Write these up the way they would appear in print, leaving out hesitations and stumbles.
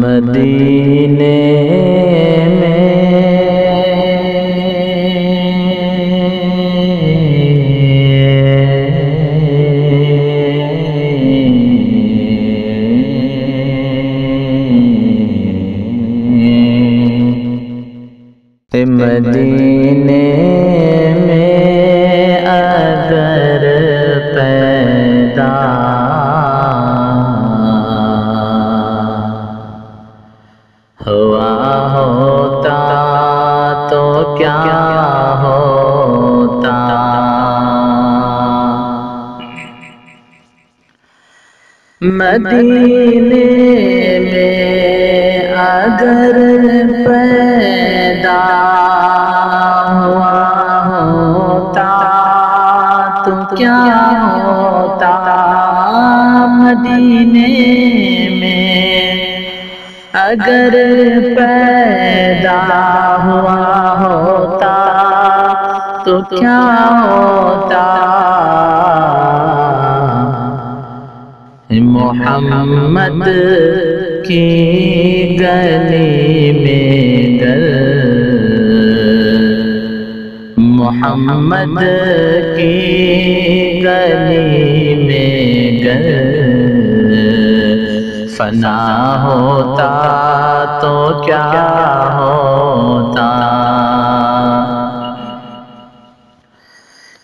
مدینے مدینے میں اگر پیدا ہوا ہوتا تو کیا ہوتا، مدینے میں اگر پیدا ہوا ہوتا تو کیا ہوتا، مدینے میں اگر پیدا ہوا ہوتا تو کیا ہوتا، محمد کی گلی میں گر محمد کی گلی میں گر فنا ہوتا تو کیا ہوتا،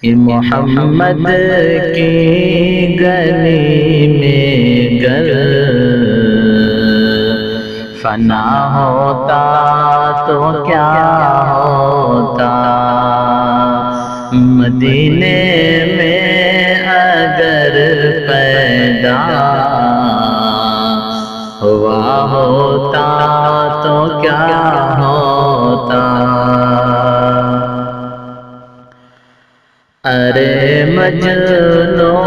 محمد کی گلی میں گر فنا ہوتا تو کیا ہوتا، مدینے میں اگر پیدا ہوا ہوتا تو کیا ہوتا، ارے مجنوں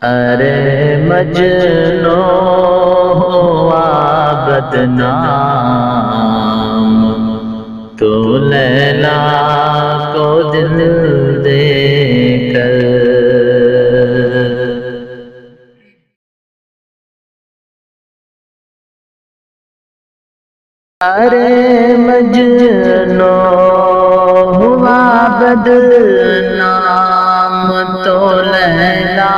ارے مجنوں ہوا بدنام تو لیلا کو دل دے کر، ارے مجنوں ہوا بدنام تو لیلا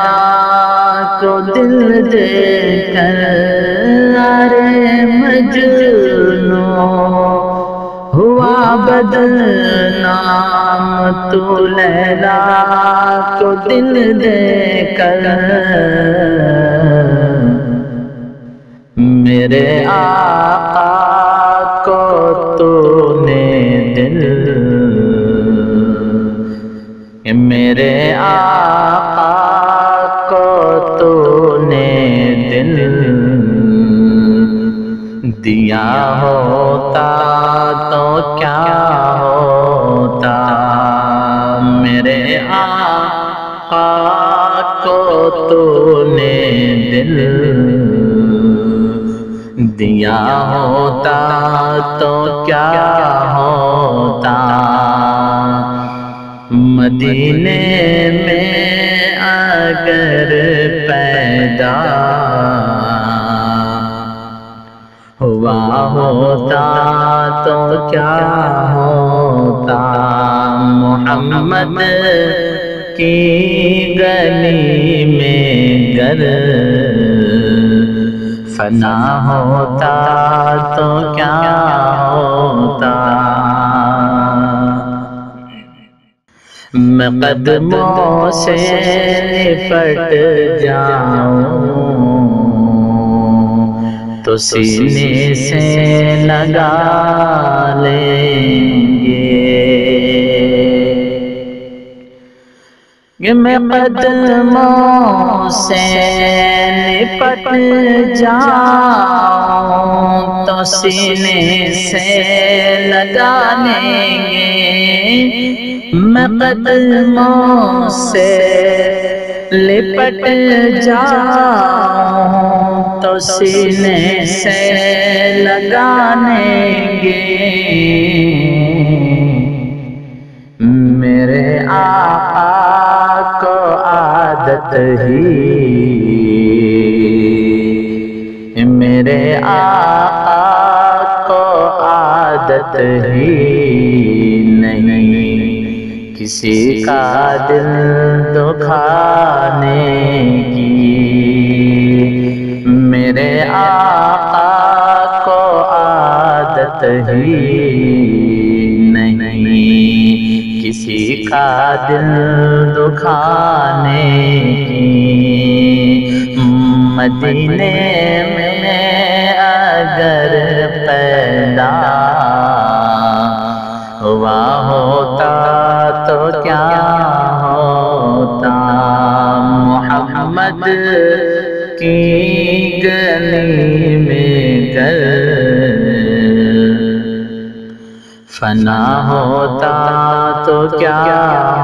کو دل دے کر، ارے مجنوں ہوا بدنام تو لیلا کو دل دے کر، میرے آقا کو تو نے دل، میرے آقا کو تو نے دل دیا ہوتا تو کیا ہوتا، میرے آقا کو تو نے دل دیا ہوتا تو کیا ہوتا، مدینے میں اگر پیدا ہوا ہوتا تو کیا ہوتا، محمد کی گلی میں گر فنا ہوتا تو کیا ہوتا، میں قدموں سے لپٹ جاؤں تو سینے سے لگا لیں گے، میں قدموں سے لپٹ جاؤں تو سینے سے لگا لیں گے، میں قدموں سے لپٹ جاؤں تو سینے سے لگانے گے، میرے آقا کو عادت ہی، میرے آقا کو عادت ہی نہیں کسی کا دل دکھانے کی، میرے آقا کو عادت ہی نہیں کسی کا دل دکھانے کی، مدینے میں اگر پیدا ہوا ہوتا تو کیا ہوتا، محمد کی گلی میں گر فنا ہوتا تو کیا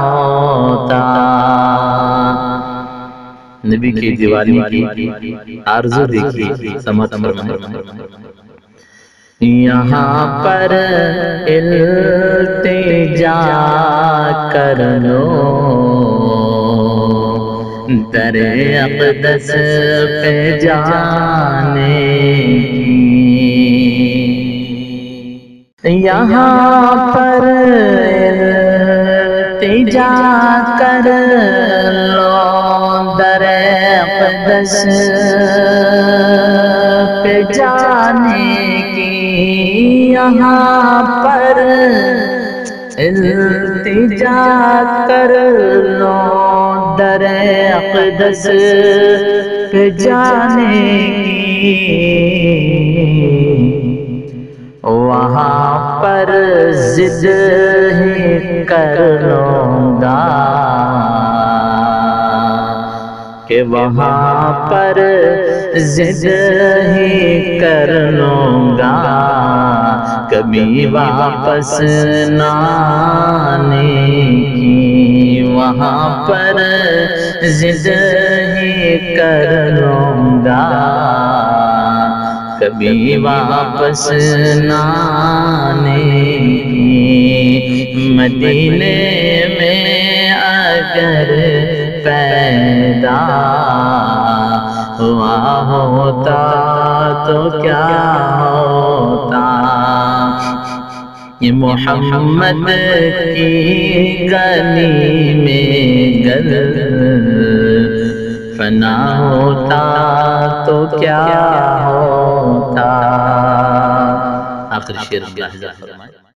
ہوتا۔ نبی کی دیوانی کی آرزو دیکھیے، سمت فرمائے۔ یہاں پر التجا کر لو در اقدس پہ جانے کی، یہاں پر التجا کر لو در اقدس پہ جانے کی، یہاں پر التجا کر لو در اقدس پہ جانے کی، وہاں پر ضد ہی کر لوں گا کہ وہاں پر ضد ہی کر لوں گا، کبھی واپس نہ آنے کی، وہاں پر ضد ہی کر لوں گا، کبھی واپس نہ آنے کی، مدینے میں اگر پیدا ہوا ہوتا تو کیا ہوتا، یہ محمد کی گلی میں گر فنا ہوتا تو کیا ہوتا۔ آخری شعر ملاحظہ فرمائے۔